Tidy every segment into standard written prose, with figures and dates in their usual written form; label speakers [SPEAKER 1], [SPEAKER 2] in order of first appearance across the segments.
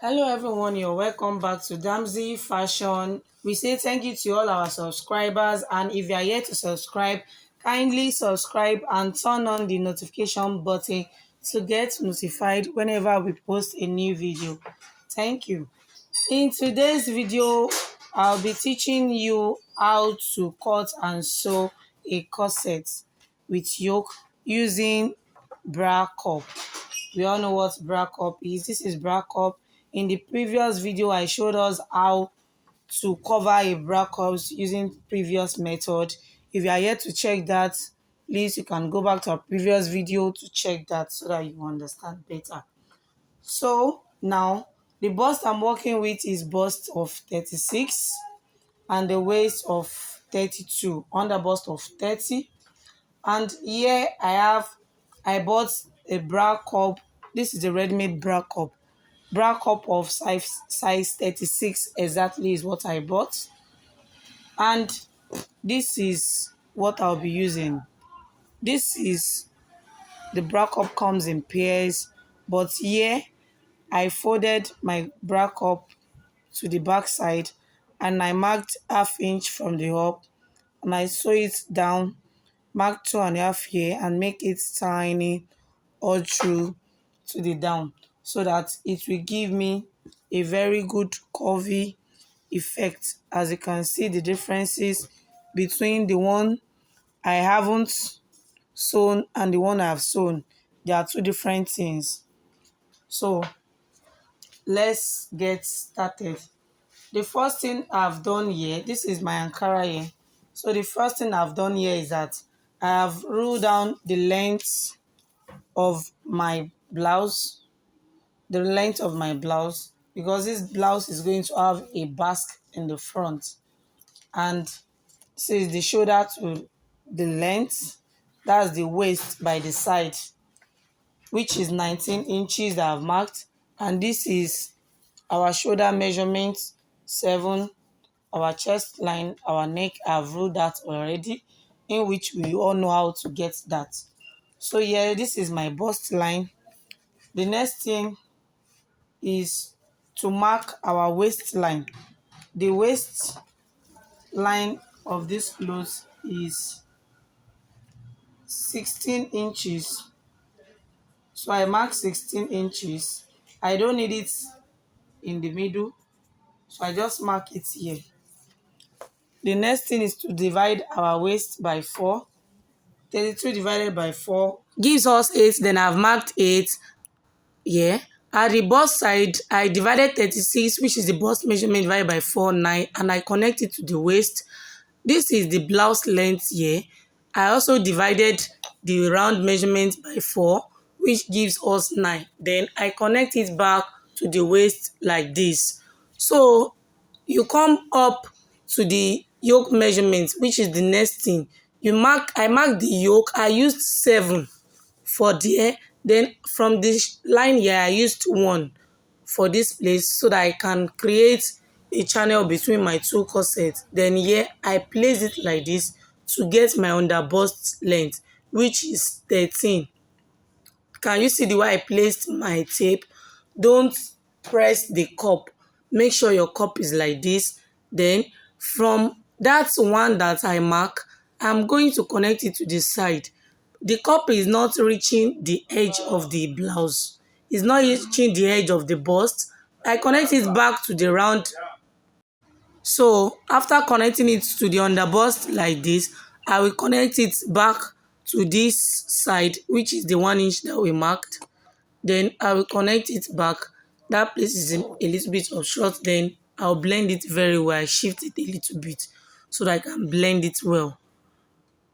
[SPEAKER 1] Hello everyone, you're welcome back to Damsey Fashion. We say thank you to all our subscribers, and if you are yet to subscribe, kindly subscribe and turn on the notification button to get notified whenever we post a new video. Thank you. In today's video, I'll be teaching you how to cut and sew a corset with yoke using bra cup. We all know what bra cup is. This is bra cup. In the previous video, I showed us how to cover a bra cup using previous method. If you are yet to check that, please you can go back to our previous video to check that so that you understand better. So now the bust I'm working with is bust of 36 and the waist of 32, under bust of 30. And here I bought a bra cup. This is a ready-made bra cup. Bra cup of size 36 exactly is what I bought. And this is what I'll be using. This is the bra cup, comes in pairs, but here I folded my bra cup to the back side and I marked ½ inch from the up and I sew it down, mark 2.5 here and make it tiny all through to the down so that it will give me a very good curvy effect. As you can see the differences between the one I haven't sewn and the one I have sewn. There are two different things. So let's get started. The first thing I've done here, this is my Ankara here. So the first thing I've done here is that I have ruled down the length of my blouse, because this blouse is going to have a basque in the front, and this is the shoulder to the length, that's the waist by the side, which is 19 inches that I've marked, and this is our shoulder measurement 7, our chest line, our neck, I've ruled that already, in which we all know how to get that. So yeah, this is my bust line. The next thing is to mark our waistline. The waist line of this clothes is 16 inches. So I mark 16 inches. I don't need it in the middle, so I just mark it here. The next thing is to divide our waist by 4. 32 divided by 4 gives us 8. Then I've marked 8. Yeah. At the bust side, I divided 36, which is the bust measurement, divided by 4, 9, and I connect it to the waist. This is the blouse length here. I also divided the round measurement by 4, which gives us 9. Then I connect it back to the waist like this. So you come up to the yoke measurement, which is the next thing. I mark the yoke. I used 7 for there. Then from this line here, I used 1 for this place so that I can create a channel between my two corsets. Then here I place it like this to get my under bust length, which is 13. Can you see the way I placed my tape? Don't press the cup. Make sure your cup is like this. Then from that one that I mark, I'm going to connect it to the side. The cup is not reaching the edge of the blouse. It's not reaching the edge of the bust. I connect it back to the round. So after connecting it to the underbust like this, I will connect it back to this side, which is the 1 inch that we marked. Then I will connect it back. That place is a little bit of short. Then I'll blend it very well. I shift it a little bit so that I can blend it well.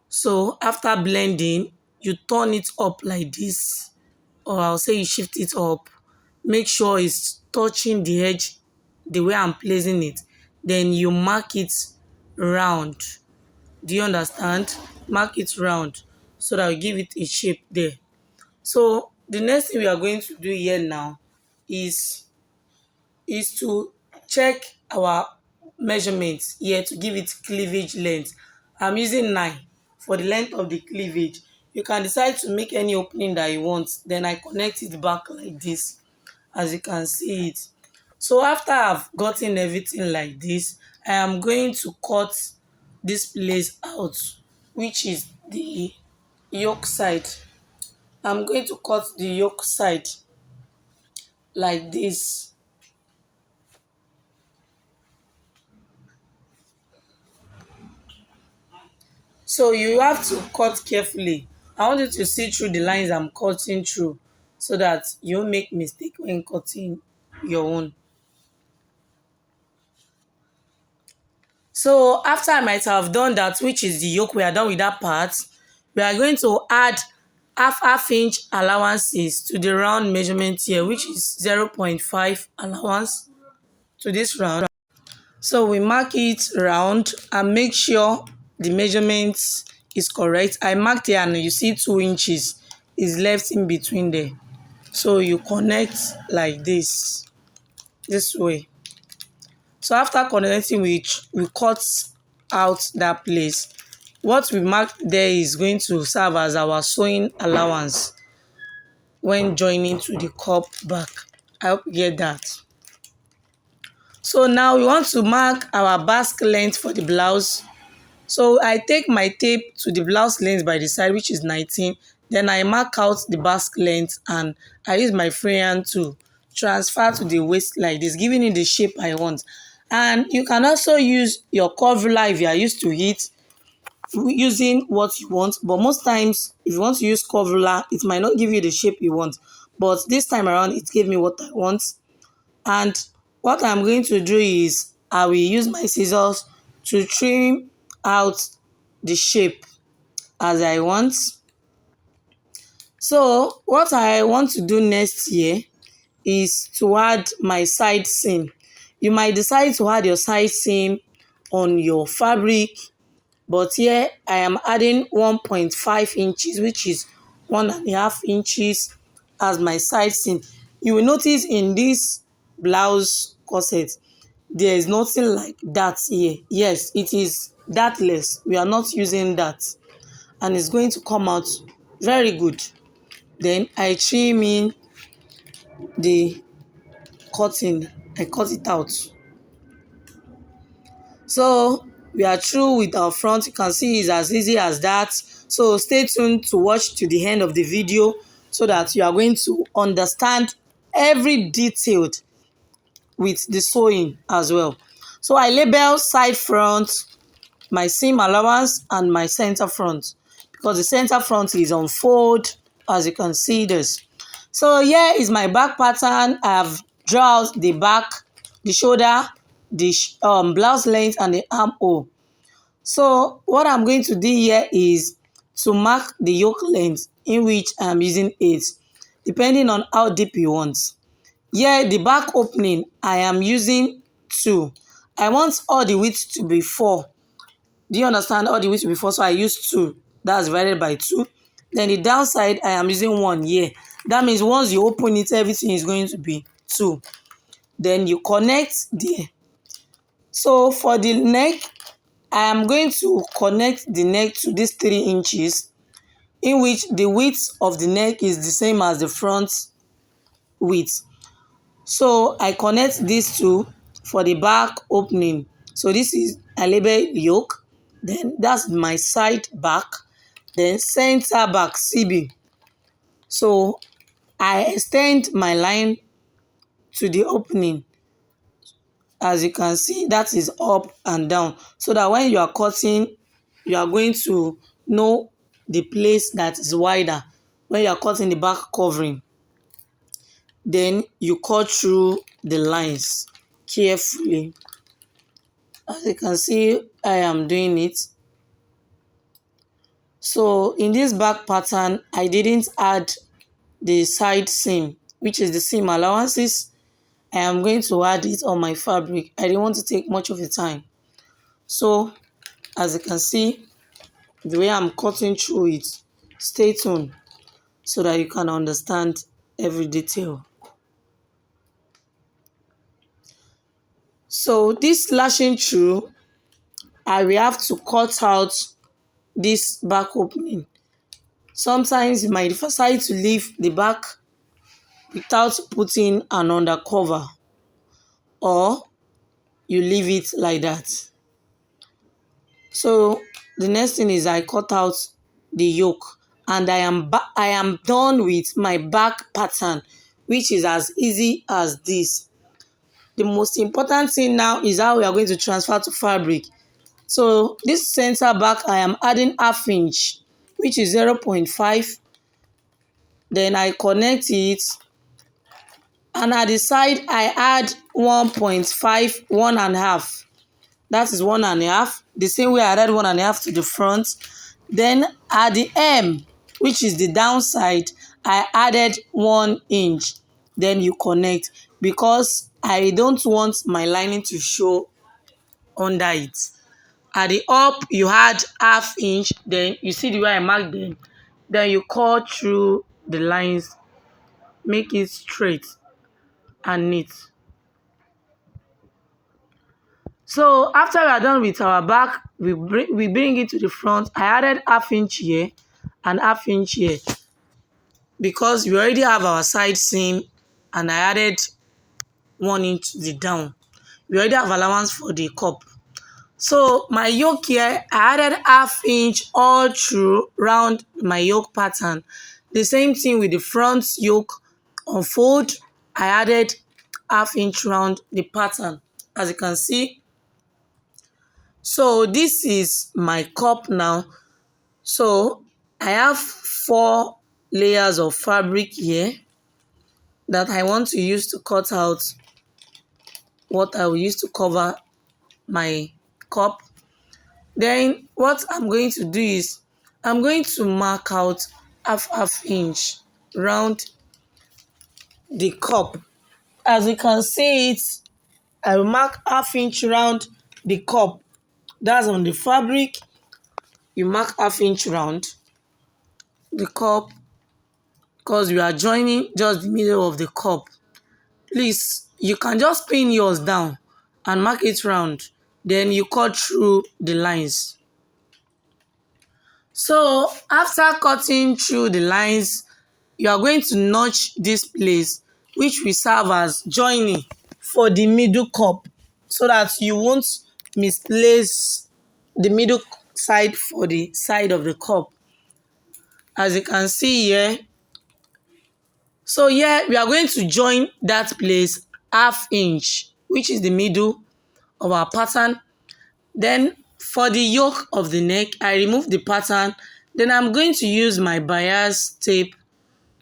[SPEAKER 1] So after blending, you turn it up like this, or I'll say you shift it up. Make sure it's touching the edge the way I'm placing it. Then you mark it round. Do you understand? Mark it round so that we give it a shape there. So the next thing we are going to do here now is to check our measurements here to give it cleavage length. I'm using 9 for the length of the cleavage. You can decide to make any opening that you want. Then I connect it back like this, as you can see it. So after I've gotten everything like this, I am going to cut this place out, which is the yoke side. I'm going to cut the yoke side like this. So you have to cut carefully. I want you to see through the lines I'm cutting through so that you won't make mistake when cutting your own. So after I might have done that, which is the yoke, we are done with that part. We are going to add half inch allowances to the round measurement here, which is 0.5 allowance to this round. So we mark it round and make sure the measurement is correct. I marked here and you see 2 inches is left in between there. So you connect like this way. So after connecting, we cut out that place. What we marked there is going to serve as our sewing allowance when joining to the cup back. I hope you get that. So now we want to mark our basque length for the blouse. So I take my tape to the blouse length by the side, which is 19. Then I mark out the basque length and I use my freehand to transfer to the waist like this, giving it the shape I want. And you can also use your curve ruler if you are used to it, using what you want. But most times, if you want to use curve ruler, it might not give you the shape you want. But this time around, it gave me what I want. And what I'm going to do is I will use my scissors to trim out the shape as I want. So what I want to do next here is to add my side seam. You might decide to add your side seam on your fabric, but here I am adding 1.5 inches, which is 1.5 inches as my side seam. You will notice in this blouse corset, there is nothing like that here. Yes, it is dartless. We are not using that. And it's going to come out very good. Then I trim in the cutting. I cut it out. So we are through with our front. You can see it's as easy as that. So stay tuned to watch to the end of the video so that you are going to understand every detail with the sewing as well. So I label side front, my seam allowance and my center front, because the center front is on fold, as you can see this. So here is my back pattern. I have drawn out the back, the shoulder, the blouse length and the armhole. So what I'm going to do here is to mark the yoke length, in which I'm using 8, depending on how deep you want. Here the back opening I am using 2. I want all the width to be 4. Do you understand? All the width to be 4, so I use 2. That's divided by 2. Then the downside I am using 1 here. That means once you open it, everything is going to be 2. Then you connect there. So for the neck, I am going to connect the neck to these 3 inches, in which the width of the neck is the same as the front width. So I connect these two for the back opening. So this is I label yoke, then that's my side back, then center back CB. So I extend my line to the opening. As you can see, that is up and down, so that when you are cutting, you are going to know the place that is wider when you are cutting the back covering. Then you cut through the lines carefully. As you can see, I am doing it. So in this back pattern, I didn't add the side seam, which is the seam allowances. I am going to add it on my fabric. I didn't want to take much of the time. So as you can see, the way I'm cutting through it, stay tuned so that you can understand every detail. So this lashing through, I will have to cut out this back opening. Sometimes you might decide to leave the back without putting an undercover. or you leave it like that. So the next thing is I cut out the yoke, and I am done with my back pattern, which is as easy as this. The most important thing now is how we are going to transfer to fabric. So this center back, I am adding half inch, which is 0.5. Then I connect it, and at the side I add 1.5, 1.5. That is 1.5. The same way I added 1.5 to the front. Then at the hem, which is the downside, I added 1 inch. Then you connect, because I don't want my lining to show under it. At the up, you add half inch. Then you see the way I marked them. Then you cut through the lines, make it straight and neat. So after we are done with our back, we bring it to the front. I added half inch here and half inch here, because we already have our side seam, and I added 1 inch to the down. We already have allowance for the cup. So my yoke here, I added half inch all through round my yoke pattern. The same thing with the front yoke. On fold, I added half inch round the pattern, as you can see. So this is my cup now. So I have 4 layers of fabric here that I want to use to cut out what I will use to cover my cup. Then what I'm going to do is I'm going to mark out half inch round the cup. As you can see it, I will mark half inch round the cup. That's on the fabric. You mark half inch round the cup, because we are joining just the middle of the cup. Please, you can just pin yours down and mark it round. Then you cut through the lines. So after cutting through the lines, you are going to notch this place, which will serve as joining for the middle cup, so that you won't misplace the middle side for the side of the cup. As you can see here, so here we are going to join that place half inch, which is the middle of our pattern. Then for the yoke of the neck, I remove the pattern. Then I'm going to use my bias tape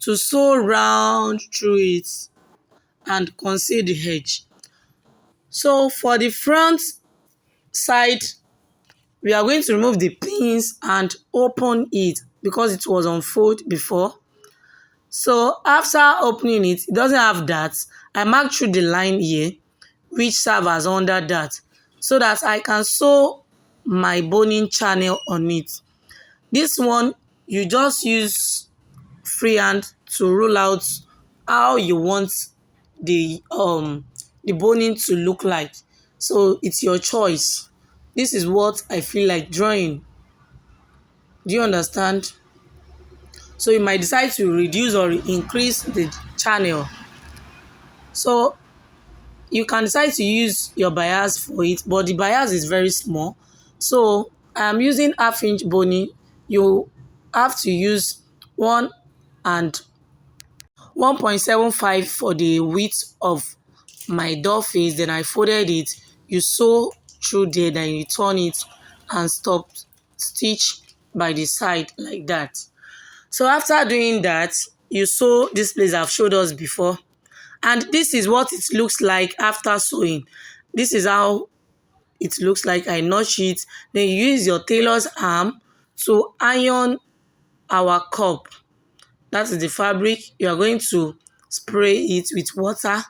[SPEAKER 1] to sew round through it and conceal the edge. So for the front side, we are going to remove the pins and open it, because it was on fold before. So after opening it, it doesn't have that. I mark through the line here, which serve as under that, so that I can sew my boning channel on it. This one, you just use freehand to rule out how you want the boning to look like. So it's your choice. This is what I feel like drawing. Do you understand? So you might decide to reduce or increase the channel. So you can decide to use your bias for it, but the bias is very small. So I'm using half inch boning. You have to use 1 and 1.75 for the width of my door face. Then I folded it. You sew through there, then you turn it and stitch by the side like that. So after doing that, you sew this place I've showed us before. And this is what it looks like after sewing. This is how it looks like. I notch it. Then you use your tailor's arm to iron our cup. That is the fabric. You are going to spray it with water.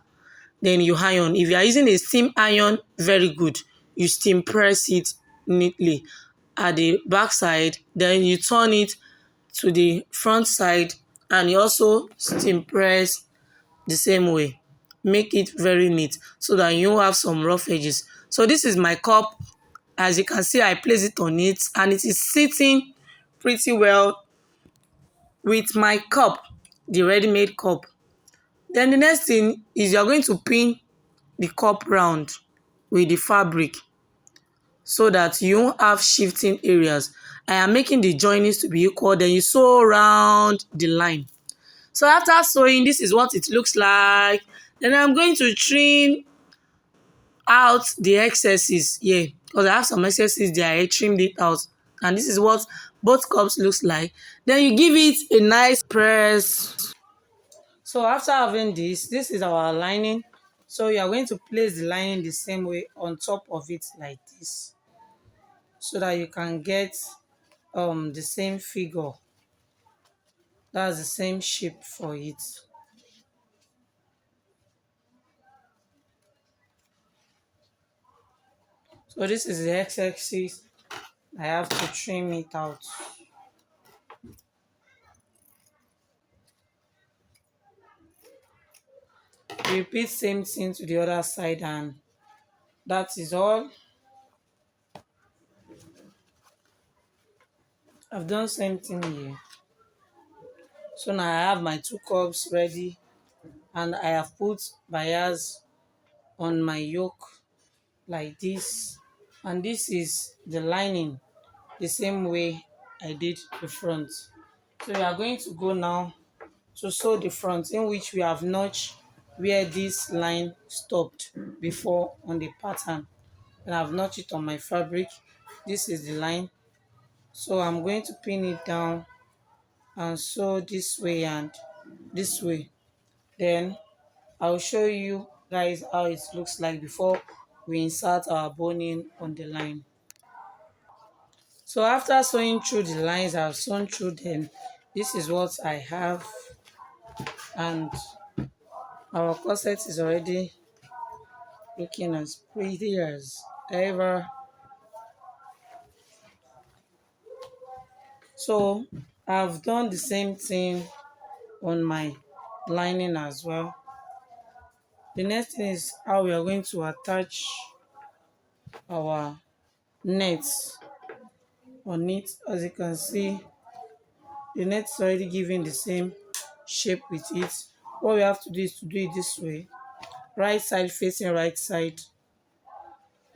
[SPEAKER 1] Then you iron. If you are using a steam iron, very good. You steam press it neatly at the back side. Then you turn it to the front side, and you also steam press the same way. Make it very neat so that you have some rough edges. So this is my cup. As you can see, I place it on it, and it is sitting pretty well with my cup, the ready-made cup. Then the next thing is you're going to pin the cup round with the fabric so that you won't have shifting areas. I am making the joinings to be equal, then you sew around the line. So after sewing, this is what it looks like. Then I'm going to trim out the excesses here because I have some excesses there. I trimmed it out, and this is what both cups looks like. Then you give it a nice press. So after having this is our lining. So you are going to place the lining the same way on top of it like this, so that you can get the same figure. That's the same shape for it. So this is the x-axis. I have to trim it out. Repeat same thing to the other side, and that is all. I've done same thing here. So now I have my 2 cups ready, and I have put bias on my yoke like this, and this is the lining the same way I did the front. So we are going to go now to sew the front, in which we have notched where this line stopped before on the pattern, and I've notched it on my fabric. This is the line, so I'm going to pin it down and sew this way and this way. Then I'll show you guys how it looks like before we insert our boning on the line. So after sewing through the lines, I've sewn through them. This is what I have, and our corset is already looking as pretty as ever. So I've done the same thing on my lining as well. The next thing is how we are going to attach our nets on it. As you can see, the net is already giving the same shape with it. What we have to do is to do it this way: right side facing right side,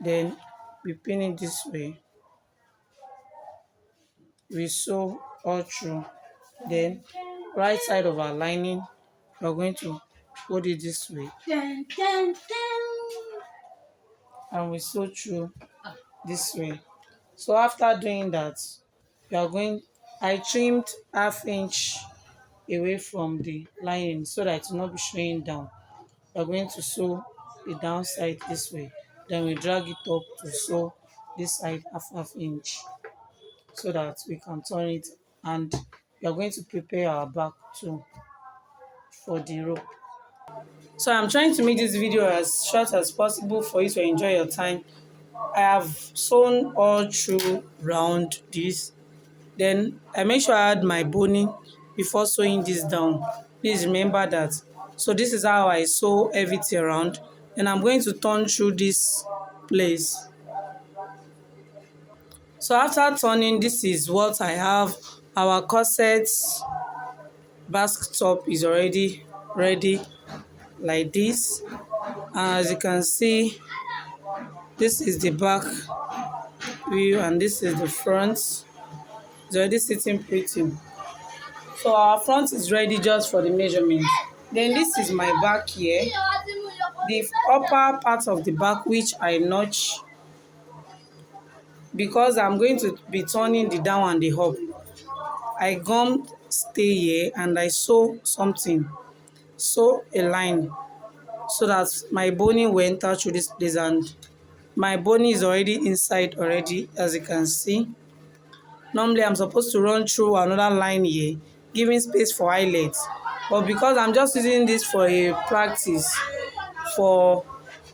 [SPEAKER 1] then we pin it this way, we sew all through, then right side of our lining we're going to hold it this way, and we sew through this way. So after doing that, we are going I trimmed 1/2 inch away from the lining so that it will not be showing down. We're going to sew the downside this way, then we drag it up to sew this side 1/2 inch so that we can turn it, and we are going to prepare our back too for the rope. So I'm trying to make this video as short as possible for you to enjoy your time. I have sewn all through round this, then I make sure I add my boning before sewing this down. Please remember that. So this is how I sew everything around, and I'm going to turn through this place. So after turning, this is what I have. Our corset basque top is already ready like this. As you can see, this is the back view and this is the front. It's already sitting pretty. So our front is ready just for the measurement. Then this is my back here, the upper part of the back, which I notch because I'm going to be turning the down and the up. I gummed stay here and I sew something, sew a line so that my boning will enter through this place, and my boning is already inside already, as you can see. Normally I'm supposed to run through another line here, giving space for eyelets, but because I'm just using this for a practice for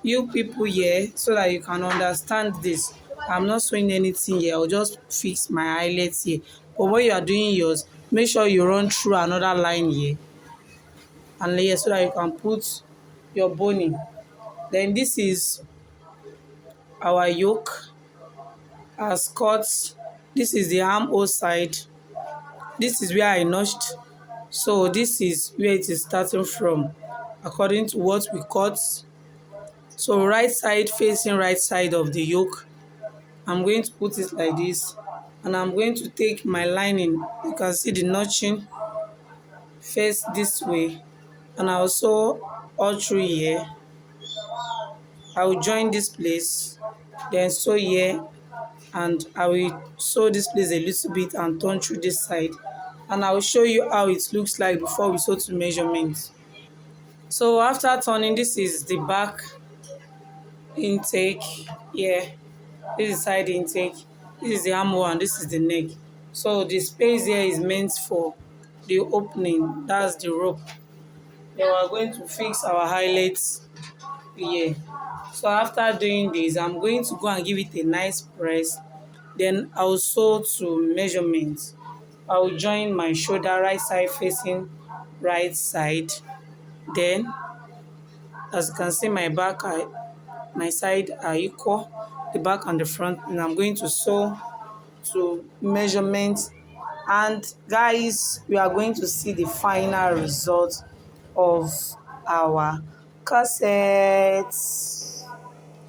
[SPEAKER 1] you people here so that you can understand this, I'm not sewing anything here. I'll just fix my eyelets here. But when you are doing yours, make sure you run through another line here and layer so that you can put your boning. Then this is our yoke, our skirts. This is the armhole side. This is where I notched. So this is where it is starting from according to what we cut. So right side facing right side of the yoke, I'm going to put it like this, and I'm going to take my lining. You can see the notching face this way, and I also all through here. I will join this place, then sew here, and I will sew this place a little bit and turn through this side, and I will show you how it looks like before we sew to measurement. So after turning, this is the back intake here, this is side intake, this is the armhole, and this is the neck. So the space here is meant for the opening, that's the rope. Then we are going to fix our highlights here. So after doing this, I'm going to go and give it a nice press. Then I'll sew to measurement. I will join my shoulder right side facing right side. Then, as you can see, my side are equal, the back and the front, and I'm going to sew to measurement. And guys, we are going to see the final result of our corsets.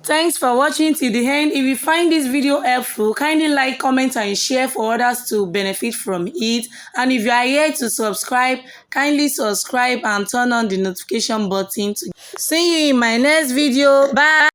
[SPEAKER 1] Thanks for watching till the end. If you find this video helpful, kindly like, comment, and share for others to benefit from it. And if you are here to subscribe, kindly subscribe and turn on the notification button. See you in my next video. Bye.